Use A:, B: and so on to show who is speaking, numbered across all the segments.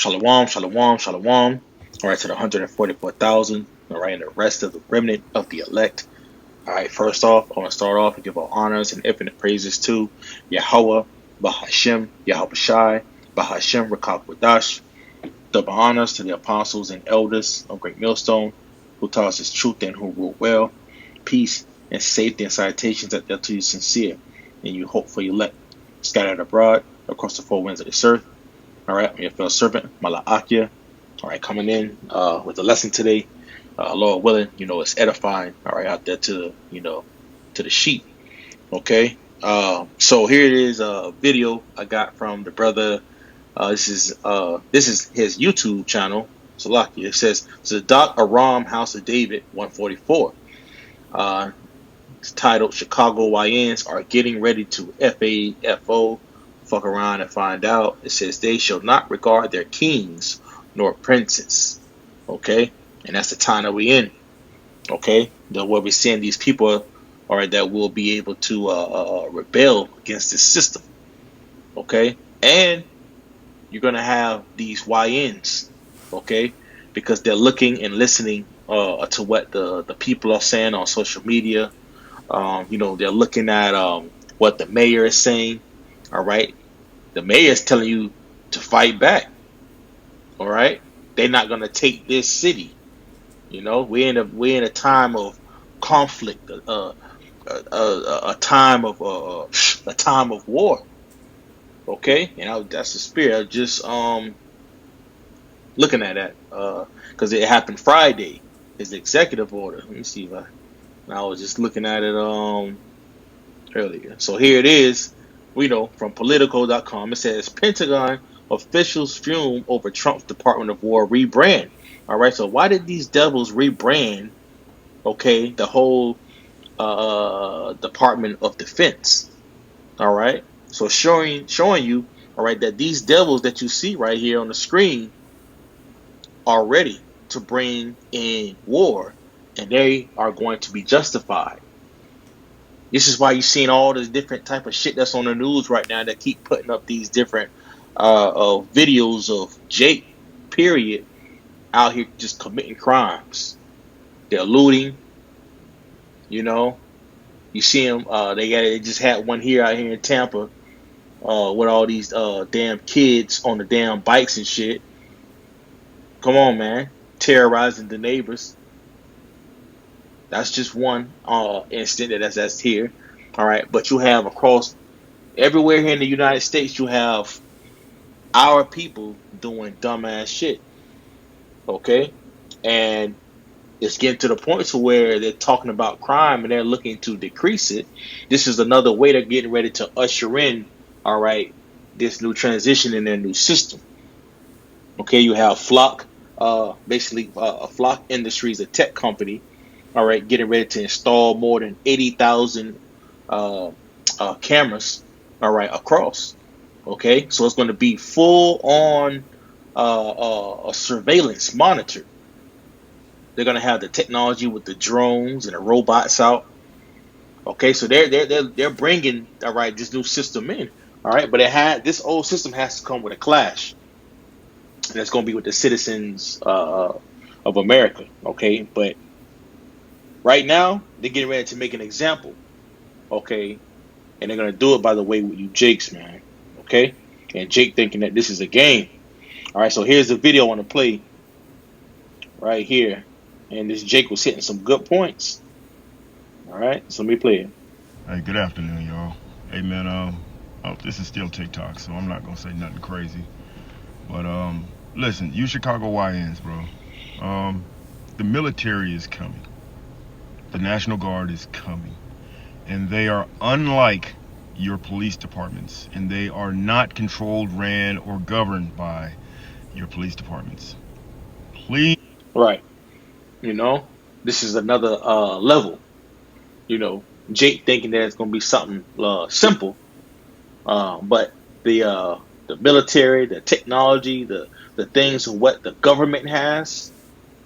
A: Shalom, shalom, shalom. All right, to the 144,000. All right, and the rest of the remnant of the elect. All right, first off, I want to start off and give all honors and infinite praises to Yahweh, Bahashem, Yahweh Shai, Bahashem, Rakak Wadash. Double honors to the apostles and elders of Great Millstone, who taught us his truth and who rule well. Peace and safety and salutations that they're to you sincere, and you hope for your elect scattered abroad across the four winds of this earth. All right, I'm your fellow servant, Malaakia. All right, coming in with a lesson today. Lord willing, it's edifying. All right, out there to the sheep. Okay. So here it is. A video I got from the brother. This is his YouTube channel. Salakia. It says Zadok Aram House of David 144. It's titled Chicago YNs are getting ready to FAFO. Fuck around and find out. It says they shall not regard their kings nor princes. Okay, and that's the time that we in. Okay, where we're seeing these people, all right, that will be able to rebel against this system. Okay, and you're gonna have these YNs. Okay, because they're looking and listening to what the people are saying on social media. They're looking at what the mayor is saying. All right, the mayor is telling you to fight back. All right, they're not gonna take this city. We're in a time of conflict, a time of war. Okay, and that's the spirit. I was just looking at that because it happened Friday. His executive order. Let me see if I was just looking at it earlier. So here it is. We know from Politico.com. It says Pentagon officials fume over Trump's Department of War rebrand. All right. So why did these devils rebrand? Okay, the whole Department of Defense. All right. So showing you, all right, that these devils that you see right here on the screen are ready to bring in war, and they are going to be justified. This is why you're seeing all this different type of shit that's on the news right now that keep putting up these different videos of Jake, period, out here just committing crimes. They're looting. You see them. They just had one here out here in Tampa with all these damn kids on the damn bikes and shit. Come on, man, terrorizing the neighbors. That's just one instant that's here. All right, but you have across everywhere here in the United States, you have our people doing dumbass shit. Okay, and it's getting to the point to where they're talking about crime and they're looking to decrease it. This is another way they're getting ready to usher in, all right, this new transition in their new system. Okay, you have Flock, basically Flock Industries, a tech company, all right, getting ready to install more than 80,000 cameras, all right, across. Okay, so it's going to be full on a surveillance monitor. They're going to have the technology with the drones and the robots out. Okay, so they're bringing, all right, this new system in. All right, but this old system has to come with a clash, and it's going to be with the citizens of America. Okay, but right now they're getting ready to make an example. Okay, and they're going to do it by the way with you Jakes, man. Okay, and Jake thinking that this is a game. All right, so here's the video I want to play right here. And this Jake was hitting some good points. All right, so let me play it.
B: Hey, good afternoon, y'all. Hey, man, this is still TikTok, so I'm not gonna say nothing crazy. But listen, you Chicago YNs, bro. The military is coming. The National Guard is coming, and they are unlike your police departments, and they are not controlled, ran, or governed by your police departments. Please.
A: Right. This is another level. Jake thinking that it's going to be something simple, but the military, the technology, the things of what the government has,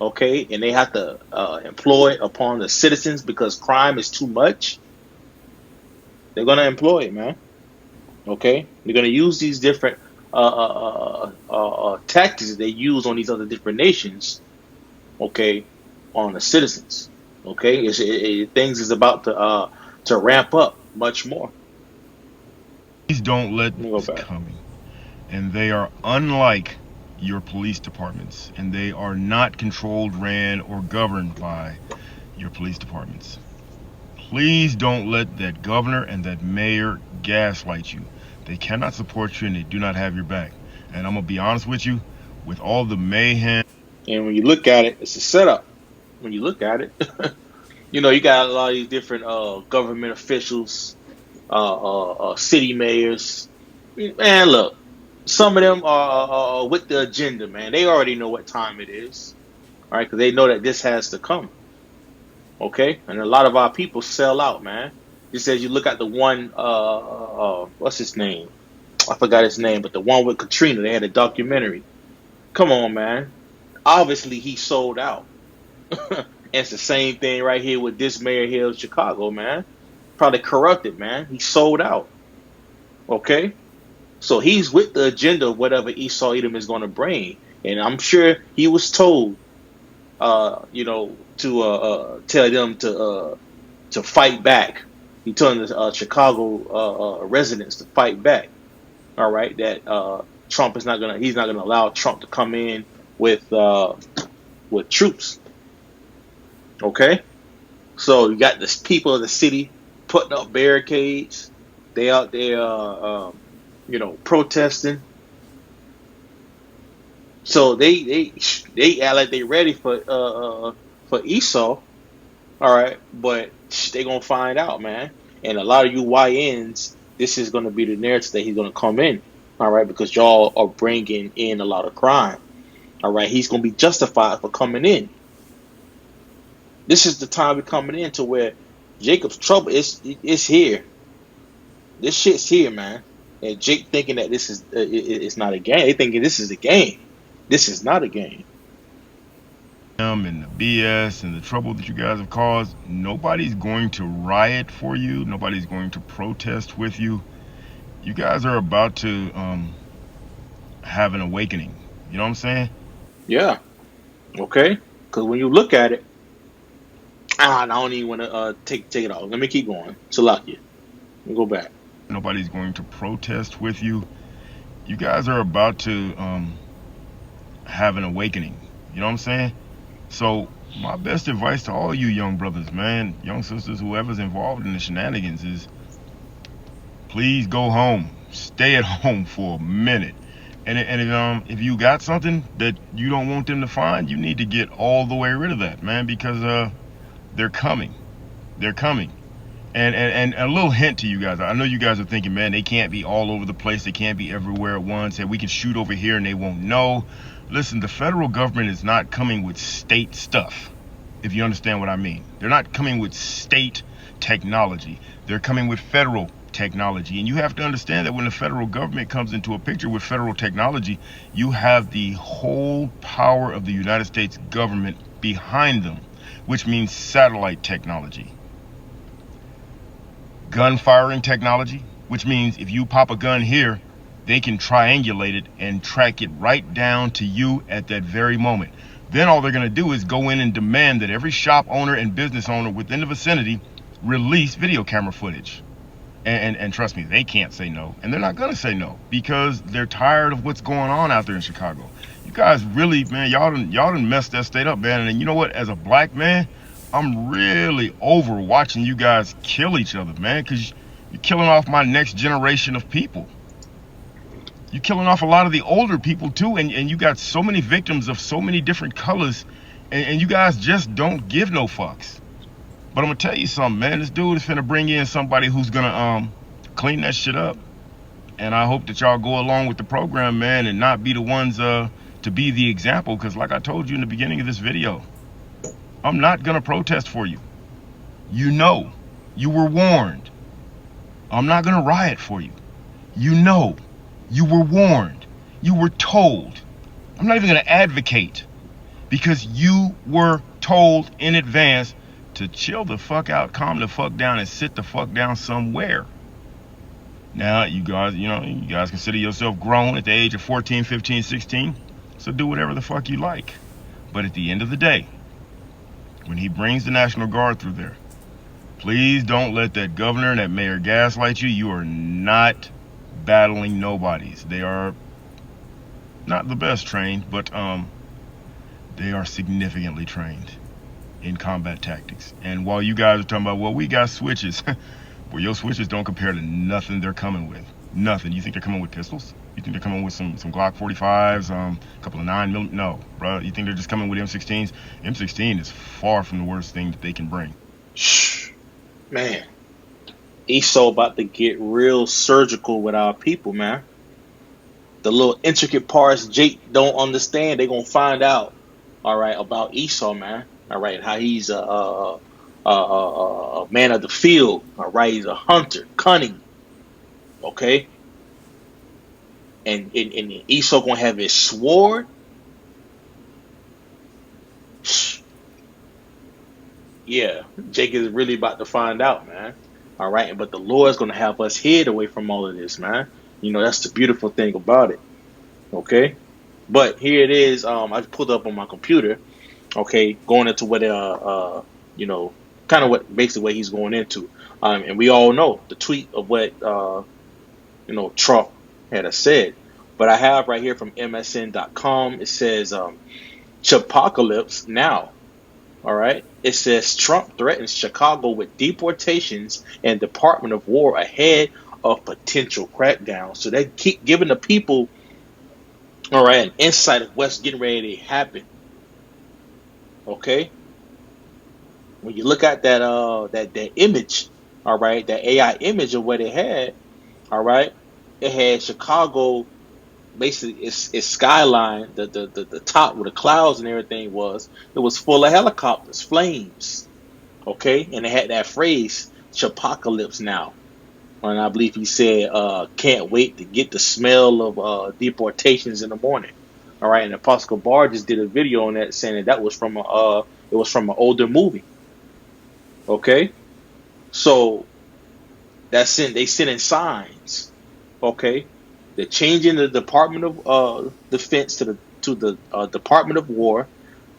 A: okay, and they have to employ upon the citizens because crime is too much. They're going to employ it, man. Okay, they're going to use these different tactics that they use on these other different nations, okay, on the citizens. Okay, things is about to ramp up much more.
B: Please don't let
A: Let me go
B: this
A: back.
B: coming. And they are unlike your police departments, and they are not controlled, ran, or governed by your police departments. Please don't let that governor and that mayor gaslight you. They cannot support you and they do not have your back. And I'm gonna be honest with you, with all the mayhem.
A: And when you look at it, it's a setup. When you look at it, you got a lot of these different government officials, city mayors. Man, look, some of them are with the agenda, man. They already know what time it is, all right? Because they know that this has to come, okay? And a lot of our people sell out, man. Just as you look at the one, what's his name? I forgot his name, but the one with Katrina, they had a documentary. Come on, man. Obviously, he sold out. And it's the same thing right here with this mayor here of Chicago, man. Probably corrupted, man. He sold out, okay? So he's with the agenda of whatever Esau Edom is going to bring. And I'm sure he was told, to tell them to fight back. He told the Chicago residents to fight back. All right, that Trump is not gonna. He's not gonna allow Trump to come in with troops. Okay, so you got the people of the city putting up barricades. They out there, protesting. So they act like they ready for Esau. All right, but they gonna find out, man. And a lot of you YNs, this is gonna be the narrative that he's gonna come in. All right, because y'all are bringing in a lot of crime. All right, he's gonna be justified for coming in. This is the time we're coming in to where Jacob's trouble is here. This shit's here, man. And Jake thinking that this is it's not a game. They thinking this is a game. This is not a game.
B: And the BS and the trouble that you guys have caused, nobody's going to riot for you. Nobody's going to protest with you. You guys are about to have an awakening. You know what I'm saying?
A: Yeah. Okay. Because when you look at it, I don't even want to take it off. Let me keep going. Salakia. Let me go back.
B: Nobody's going to protest with you. You guys are about to have an awakening. You know what I'm saying? So my best advice to all you young brothers, man, young sisters, whoever's involved in the shenanigans is please go home. Stay at home for a minute. And if you got something that you don't want them to find, you need to get all the way rid of that, man, because they're coming. They're coming. And a little hint to you guys. I know you guys are thinking, man, they can't be all over the place. They can't be everywhere at once. And we can shoot over here and they won't know. Listen, the federal government is not coming with state stuff, if you understand what I mean. They're not coming with state technology. They're coming with federal technology. And you have to understand that when the federal government comes into a picture with federal technology, you have the whole power of the United States government behind them, which means satellite technology. Gun firing technology, which means if you pop a gun here, they can triangulate it and track it right down to you at that very moment. Then all they're going to do is go in and demand that every shop owner and business owner within the vicinity release video camera footage. And trust me, they can't say no. And they're not going to say no because they're tired of what's going on out there in Chicago. You guys really, man, y'all done messed that state up, man. And you know what? As a black man, I'm really over watching you guys kill each other, man, because you're killing off my next generation of people. You're killing off a lot of the older people too, and you got so many victims of so many different colors, and you guys just don't give no fucks. But I'm gonna tell you something, man. This dude is finna bring in somebody who's gonna clean that shit up, and I hope that y'all go along with the program, man, and not be the ones to be the example. Because like I told you in the beginning of this video, I'm not gonna protest for you. You know, you were warned. I'm not gonna riot for you. You know, you were warned. You were told. I'm not even gonna advocate because you were told in advance to chill the fuck out, calm the fuck down, and sit the fuck down somewhere. Now, you guys consider yourself grown at the age of 14, 15, 16. So do whatever the fuck you like. But at the end of the day, when he brings the National Guard through there, please don't let that governor and that mayor gaslight you. You are not battling nobodies. They are not the best trained, but they are significantly trained in combat tactics. And while you guys are talking about, well, we got switches, well, your switches don't compare to nothing they're coming with. Nothing. You think they're coming with pistols? You think they're coming with some Glock 45s, a couple of 9mm? No, bro. You think they're just coming with M16s? M16 is far from the worst thing that they can bring.
A: Shh, man. Esau about to get real surgical with our people, man. The little intricate parts Jake don't understand, they gonna find out. All right, about Esau, man. All right, how he's a man of the field. All right, he's a hunter, cunning. Okay, and Esau gonna have his sword. Yeah, Jake is really about to find out, man. All right, but the Lord's gonna have us hid away from all of this, man. You know, that's the beautiful thing about it. Okay, but here it is. I pulled up on my computer. Okay, going into what you know, kind of what basically what he's going into. And we all know the tweet of what Trump had said. But I have right here from MSN.com. It says Chipocalypse now. All right. It says Trump threatens Chicago with deportations and Department of War ahead of potential crackdown. So they keep giving the people, all right, an insight of what's getting ready to happen. Okay. When you look at that image, all right, that AI image of what it had, all right, it had Chicago basically its skyline, the top where the clouds and everything was, it was full of helicopters, flames. Okay, and it had that phrase "Chipocalypse now," and I believe he said, "Can't wait to get the smell of deportations in the morning." All right, and Apostle Bar just did a video on that saying that was from it was from an older movie. Okay, so they sending signs. Okay, they're changing the Department of Defense to the Department of War.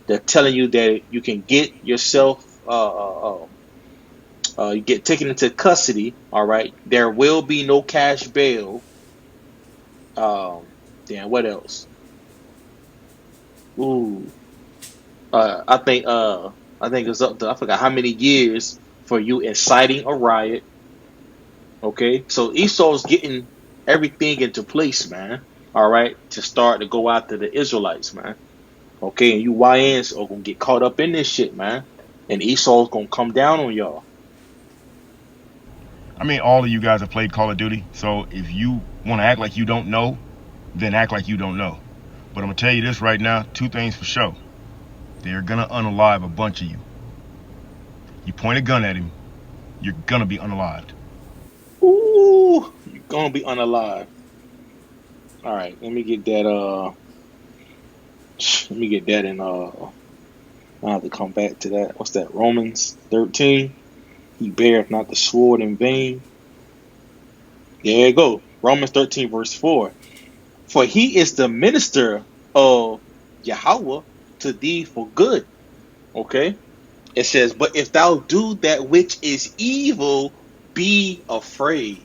A: They're telling you that you can get yourself you get taken into custody. All right, there will be no cash bail. Damn, what else? Ooh, I think it's up to I forgot how many years for you inciting a riot. Okay, so Esau's getting everything into place, man. All right, to start to go after the Israelites, man. Okay, and you YNs are gonna get caught up in this shit, man. And Esau's gonna come down on y'all.
B: I mean, all of you guys have played Call of Duty, so if you want to act like you don't know, then act like you don't know. But I'm gonna tell you this right now: two things for sure. They're gonna unalive a bunch of you. You point a gun at him, you're gonna be unalived.
A: Ooh, you're gonna be unalive. All right, let me get that. Let me get that in. I have to come back to that. What's that? Romans 13. He beareth not the sword in vain. There you go. Romans 13 verse 4. For he is the minister of Yahweh to thee for good. Okay. It says, but if thou do that which is evil, be afraid.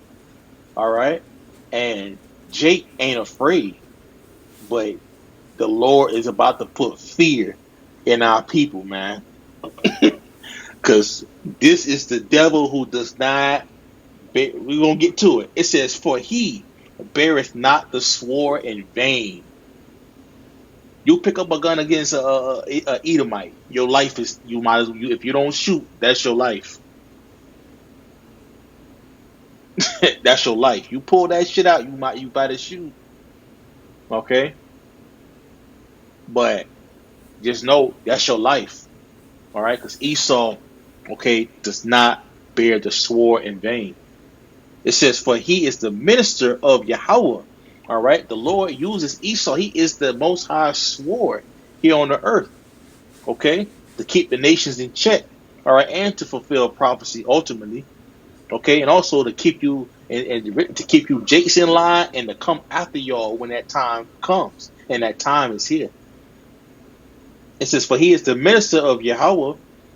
A: All right. And Jake ain't afraid, but the Lord is about to put fear in our people, man. Because this is the devil who does not. We're going to get to it. It says, for he beareth not the sword in vain. You pick up a gun against a Edomite, your life is, you might as well, if you don't shoot, that's your life. That's your life. You pull that shit out, you better shoot. Okay? But just know that's your life. All right? Because Esau, okay, does not bear the sword in vain. It says, for he is the minister of Yahweh. All right? The Lord uses Esau. He is the most high sword here on the earth. Okay? To keep the nations in check. All right? And to fulfill prophecy ultimately. Okay, and also to keep you and to keep you Jakes in line and to come after y'all when that time comes, and that time is here. It says, "For he is the minister of Yahweh."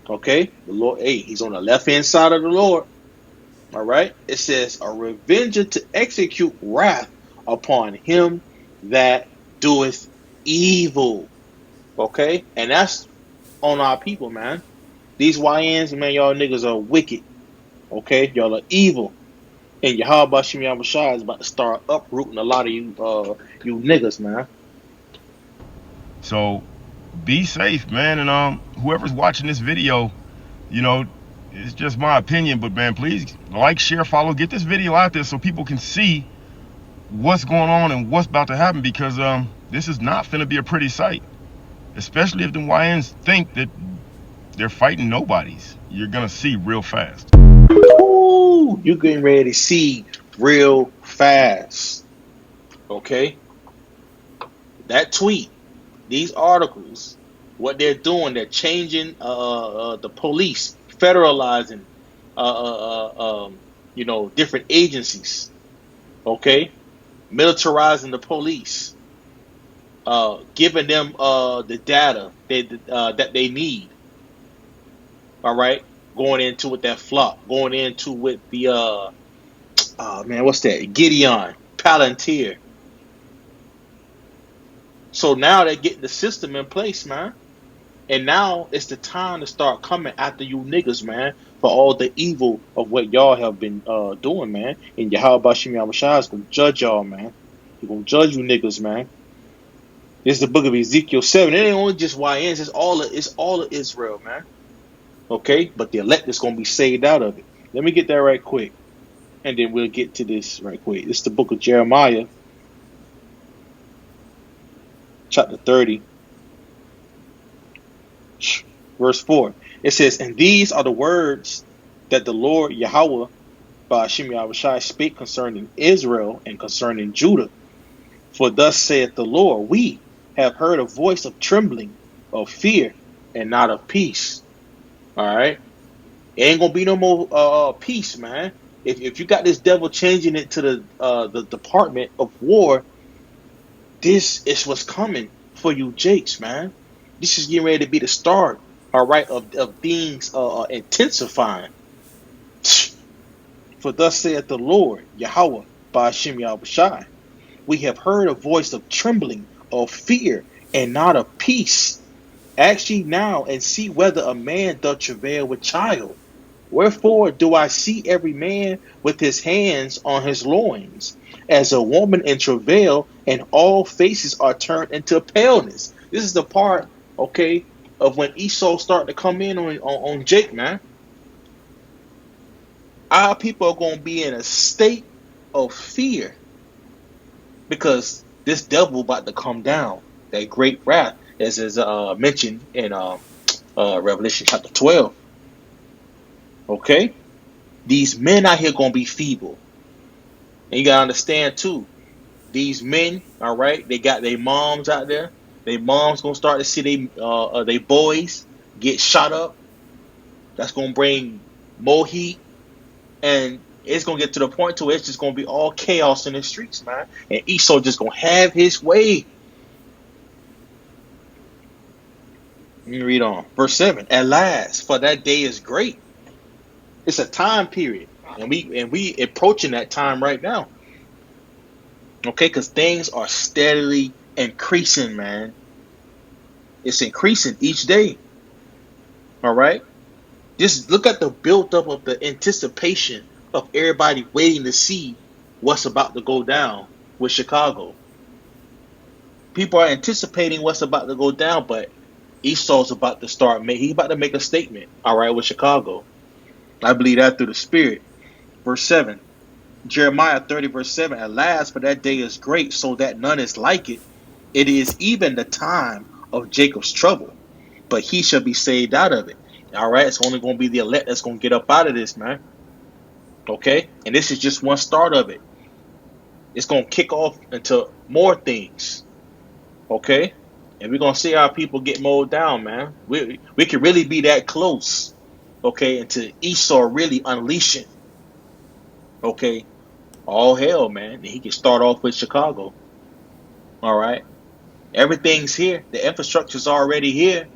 A: Okay, the Lord. Hey, he's on the left hand side of the Lord. All right. It says, "A revenger to execute wrath upon him that doeth evil." Okay, and that's on our people, man. These YNs, man, y'all niggas are wicked. Okay, y'all are evil. And Yahweh Shem Yahushua is about to start uprooting a lot of you niggas, man.
B: So be safe, man. And whoever's watching this video, you know, it's just my opinion, but man, please like, share, follow, get this video out there so people can see what's going on and what's about to happen, because this is not finna be a pretty sight. Especially if the YNs think that they're fighting nobodies. You're gonna see real fast.
A: Ooh, you getting ready to see real fast. Okay? That tweet, these articles, what they're doing, they're changing the police, federalizing different agencies. Okay? Militarizing the police, giving them the data that they need. All right, going into with that flop, going into with the man, what's that? Gideon, Palantir. So now they're getting the system in place, man. And now it's the time to start coming after you niggas, man, for all the evil of what y'all have been doing, man. And Yahweh Bashim Yahushua is gonna judge y'all, man. He's gonna judge you niggas, man. This is the book of Ezekiel 7. It ain't only just YNs, it's all of Israel, man. Okay? But the elect is gonna be saved out of it. Let me get that right quick. And then we'll get to this right quick. This is the book of Jeremiah, chapter 30, verse 4. It says, "And these are the words that the Lord Yahweh by Hashem Yahushai spake concerning Israel and concerning Judah. For thus saith the Lord, we have heard a voice of trembling, of fear, and not of peace." All right? It ain't gonna be no more peace, man. If you got this devil changing it to the Department of War, this is what's coming for you Jakes, man. This is getting ready to be the start, all right, of things intensifying. For thus saith the Lord, Yahweh, by Hashem Yahushai, we have heard a voice of trembling, of fear, and not of peace. Ask ye now and see whether a man doth travail with child. Wherefore do I see every man with his hands on his loins, as a woman in travail, and all faces are turned into paleness. This is the part, okay, of when Esau started to come in on Jake, man. Our people are going to be in a state of fear because this devil about to come down. That great wrath, as is mentioned in Revelation chapter 12. Okay? These men out here going to be feeble. And you got to understand, too, these men, all right, they got their moms out there. Their moms going to start to see they boys get shot up. That's going to bring more heat. And it's going to get to the point to where it's just going to be all chaos in the streets, man. And Esau just going to have his way. Let me read on. Verse 7. At last, for that day is great. It's a time period. And we approaching that time right now. Okay, because things are steadily increasing, man. It's increasing each day. All right? Just look at the build-up of the anticipation of everybody waiting to see what's about to go down with Chicago. People are anticipating what's about to go down, but Esau's about to start. He's about to make a statement, all right, with Chicago. I believe that through the Spirit. Verse 7. Jeremiah 30, verse 7. At last, for that day is great, so that none is like it. It is even the time of Jacob's trouble, but he shall be saved out of it. All right, it's only going to be the elect that's going to get up out of this, man. Okay, and this is just one start of it. It's going to kick off into more things. Okay, and we're going to see how people get mowed down, man. We can really be that close. Okay, into Esau really unleashing. Okay, all hell, man. And he can start off with Chicago. All right, everything's here. The infrastructure's already here.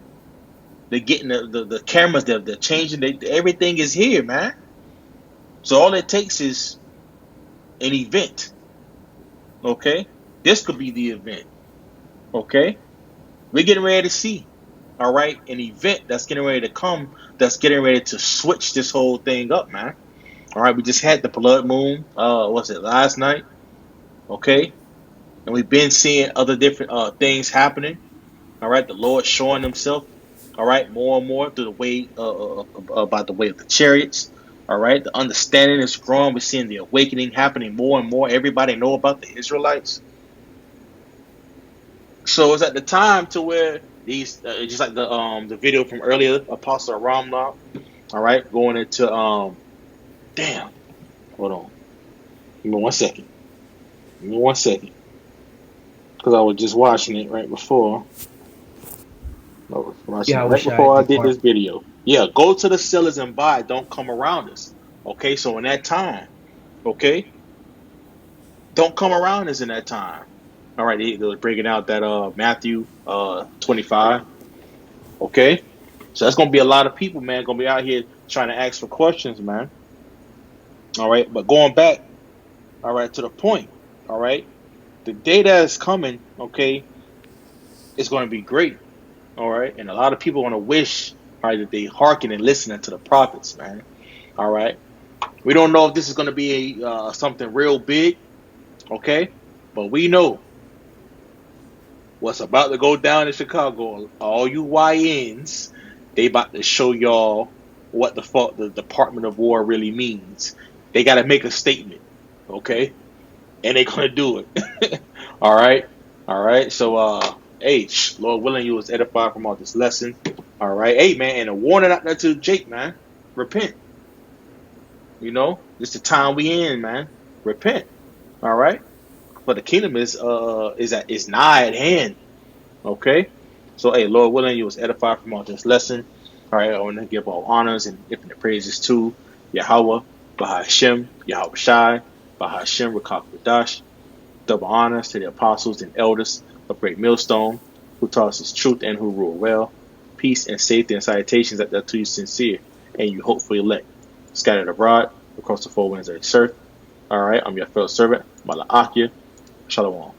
A: They're getting the cameras. They're changing. Everything is here, man. So all it takes is an event. Okay, this could be the event. Okay, we're getting ready to see. All right, an event that's getting ready to come. That's getting ready to switch this whole thing up, man. All right, we just had the blood moon. Was it last night? Okay, and we've been seeing other different things happening. All right, the Lord showing Himself. All right, more and more through the way by the way of the chariots. All right, the understanding is growing. We're seeing the awakening happening more and more. Everybody know about the Israelites. So it's at the time to where these, just like the video from earlier, Apostle Ramla. All right, going into damn. Hold on, give me 1 second. Give me 1 second, because I was just watching it right before. I was watching it
C: Yeah, I
A: right
C: wish I
A: before I
C: the
A: did
C: part.
A: this video. Yeah, go to the sellers and buy. Don't come around us. Okay, so in that time, okay, don't come around us in that time. All right, they was breaking out that Matthew 25. Okay, so that's gonna be a lot of people, man, gonna be out here trying to ask for questions, man. All right, but going back, all right, to the point. All right, the day that is coming, okay, is going to be great. All right, and a lot of people want to wish, all right, that they hearken and listening to the prophets, man. All right, we don't know if this is going to be a something real big, okay, but we know what's about to go down in Chicago. All you YNs, they about to show y'all what the fuck the Department of War really means. They got to make a statement, okay, and they gonna do it. All right, all right. So, hey, Lord willing, you was edified from all this lesson. All right, hey man, and a warning out there to Jake, man, repent. You know, this the time we in, man. Repent. All right, for the kingdom is nigh at hand. Okay, so hey, Lord willing, you was edified from all this lesson. All right, I want to give all honors and infinite praises to Yahweh, Bahashem, Yahweh Shai, Bahashem, Rakak Radash. Double honors to the apostles and elders of Great Millstone, who taught us his truth and who rule well. Peace and safety and salutations that to you sincere and you hopefully elect. Scattered abroad across the four winds of the earth. All right, I'm your fellow servant, Malaakia. Shalom.